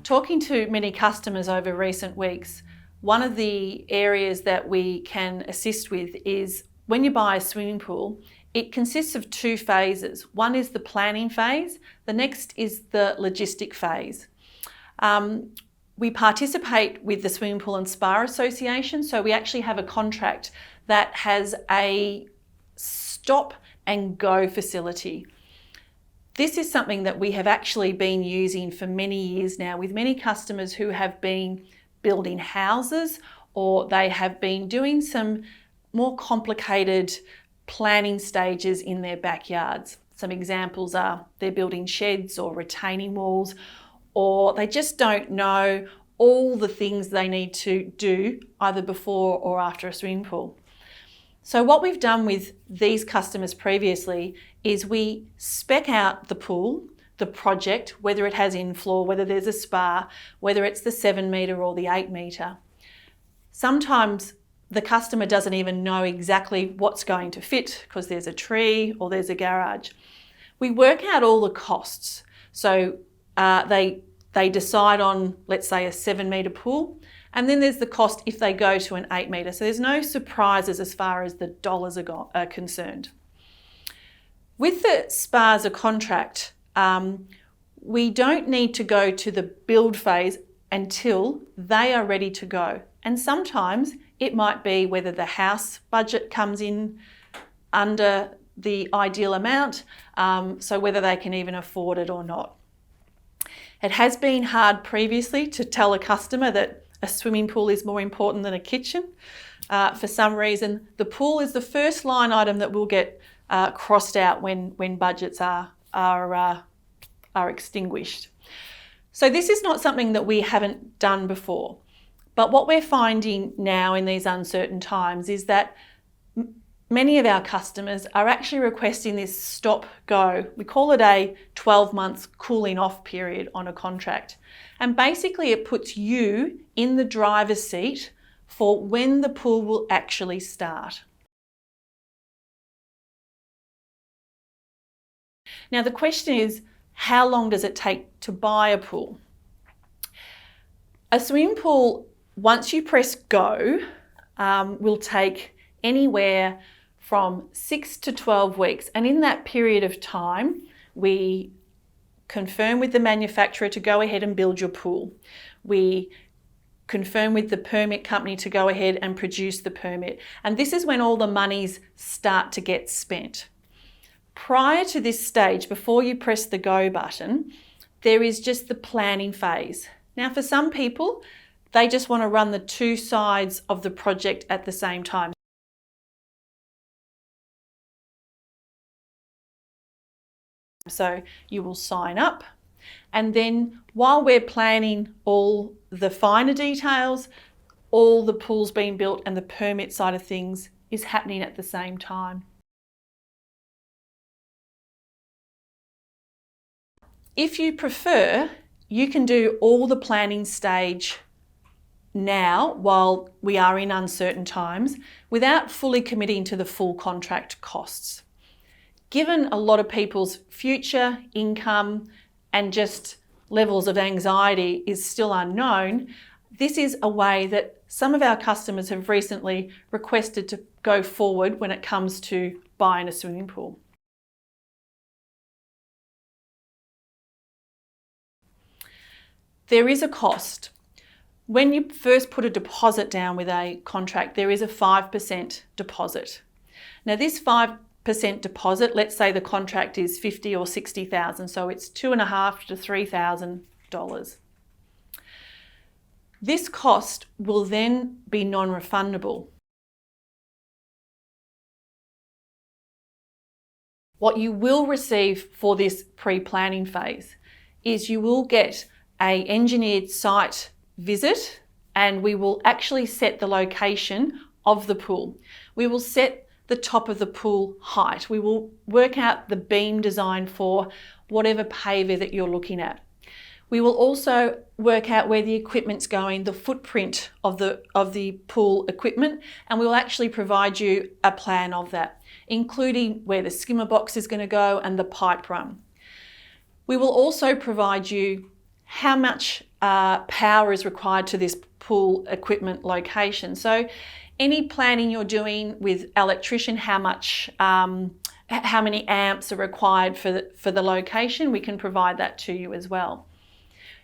Talking to many customers over recent weeks, one of the areas that we can assist with is when you buy a swimming pool, it consists of two phases. One is the planning phase, the next is the logistic phase. We participate with the Swimming Pool and Spa Association, so we actually have a contract that has a stop and go facility. This is something that we have actually been using for many years now with many customers who have been building houses, or they have been doing some more complicated planning stages in their backyards. Some examples are they're building sheds or retaining walls, or they just don't know all the things they need to do either before or after a swimming pool. So what we've done with these customers previously is we spec out the pool, the project, whether it has in-floor, whether there's a spa, whether it's the 7 metre or the 8 metre. Sometimes the customer doesn't even know exactly what's going to fit because there's a tree or there's a garage. We work out all the costs. So they decide on, let's say, a 7 metre pool, and then there's the cost if they go to an 8 metre. So there's no surprises as far as the dollars are concerned. With the spa as a contract, we don't need to go to the build phase until they are ready to go. And sometimes it might be whether the house budget comes in under the ideal amount, so whether they can even afford it or not. It has been hard previously to tell a customer that a swimming pool is more important than a kitchen. For some reason, the pool is the first line item that will get crossed out when budgets are extinguished. So this is not something that we haven't done before. But what we're finding now in these uncertain times is that many of our customers are actually requesting this stop-go. We call it a 12 months cooling off period on a contract. And basically it puts you in the driver's seat for when the pool will actually start. Now the question is, how long does it take to buy a pool? A swimming pool, once you press go, will take anywhere from 6 to 12 weeks. And in that period of time, we confirm with the manufacturer to go ahead and build your pool. We confirm with the permit company to go ahead and produce the permit. And this is when all the monies start to get spent. Prior to this stage, before you press the go button, there is just the planning phase. Now, for some people, they just want to run the two sides of the project at the same time. So you will sign up, and then while we're planning all the finer details, all the pools being built and the permit side of things is happening at the same time. If you prefer, you can do all the planning stage now while we are in uncertain times without fully committing to the full contract costs. Given a lot of people's future income and just levels of anxiety is still unknown, this is a way that some of our customers have recently requested to go forward when it comes to buying a swimming pool. There is a cost. When you first put a deposit down with a contract, there is a 5% deposit. Now this 5% deposit, let's say the contract is $50,000 or $60,000, so it's $2,500 to $3,000. This cost will then be non-refundable. What you will receive for this pre-planning phase is you will get an engineered site visit, and we will actually set the location of the pool. We will set the top of the pool height. We will work out the beam design for whatever paver that you're looking at. We will also work out where the equipment's going, the footprint of the pool equipment, and we will actually provide you a plan of that, including where the skimmer box is going to go and the pipe run. We will also provide you how much power is required to this pool equipment location. So any planning you're doing with electrician, how many amps are required for the location, we can provide that to you as well.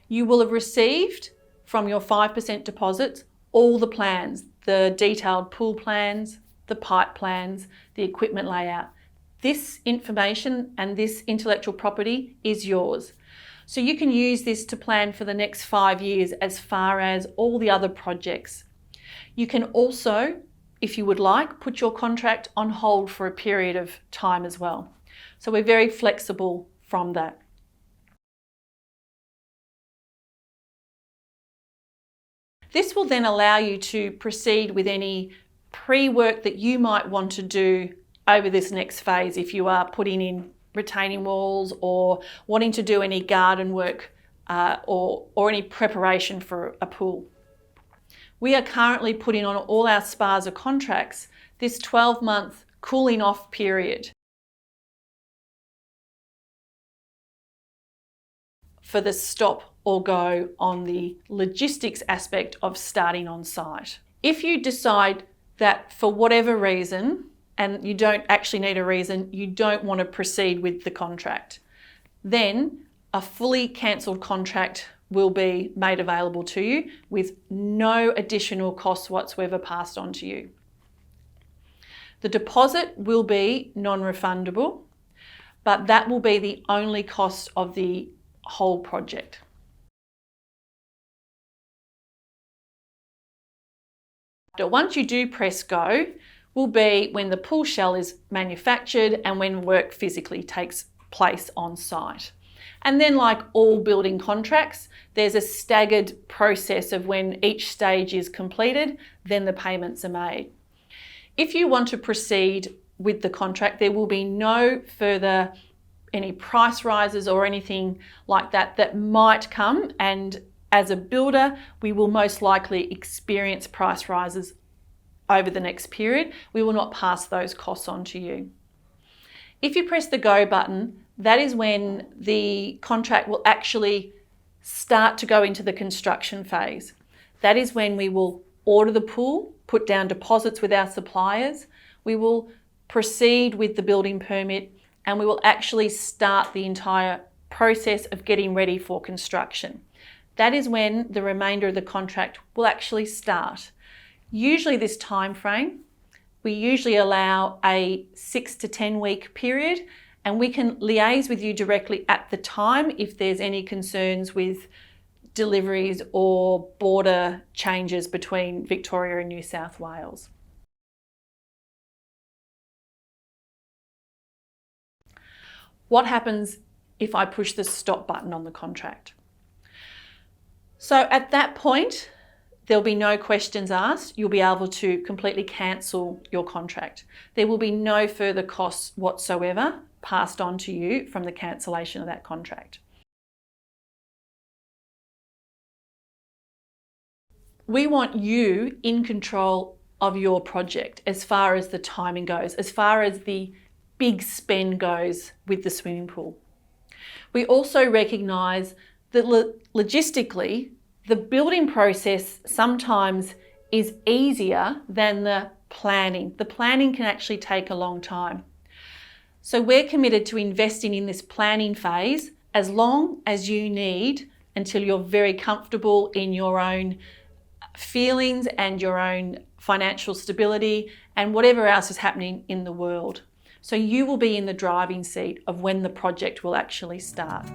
You will have received from your 5% deposits all the plans, the detailed pool plans, the pipe plans, the equipment layout. This information and this intellectual property is yours. So you can use this to plan for the next 5 years as far as all the other projects. You can also, if you would like, put your contract on hold for a period of time as well. So we're very flexible from that. This will then allow you to proceed with any pre-work that you might want to do over this next phase if you are putting in retaining walls or wanting to do any garden work or any preparation for a pool. We are currently putting on all our SPASA contracts this 12-month cooling off period for the stop or go on the logistics aspect of starting on site. If you decide that for whatever reason, and you don't actually need a reason, you don't want to proceed with the contract, then a fully cancelled contract will be made available to you with no additional costs whatsoever passed on to you. The deposit will be non-refundable, but that will be the only cost of the whole project. Once you do press go, will be when the pool shell is manufactured and when work physically takes place on site. And then, like all building contracts, there's a staggered process of when each stage is completed, then the payments are made. If you want to proceed with the contract, there will be no further any price rises or anything like that might come, and as a builder, we will most likely experience price rises over the next period. We will not pass those costs on to you. If you press the go button, that is when the contract will actually start to go into the construction phase. That is when we will order the pool, put down deposits with our suppliers, we will proceed with the building permit, and we will actually start the entire process of getting ready for construction. That is when the remainder of the contract will actually start. Usually this time frame, we usually allow a 6 to 10 week period, and we can liaise with you directly at the time if there's any concerns with deliveries or border changes between Victoria and New South Wales. What happens if I push the stop button on the contract? So at that point, there'll be no questions asked. You'll be able to completely cancel your contract. There will be no further costs whatsoever passed on to you from the cancellation of that contract. We want you in control of your project as far as the timing goes, as far as the big spend goes with the swimming pool. We also recognise that logistically, the building process sometimes is easier than the planning. The planning can actually take a long time. So we're committed to investing in this planning phase as long as you need until you're very comfortable in your own feelings and your own financial stability and whatever else is happening in the world. So you will be in the driving seat of when the project will actually start.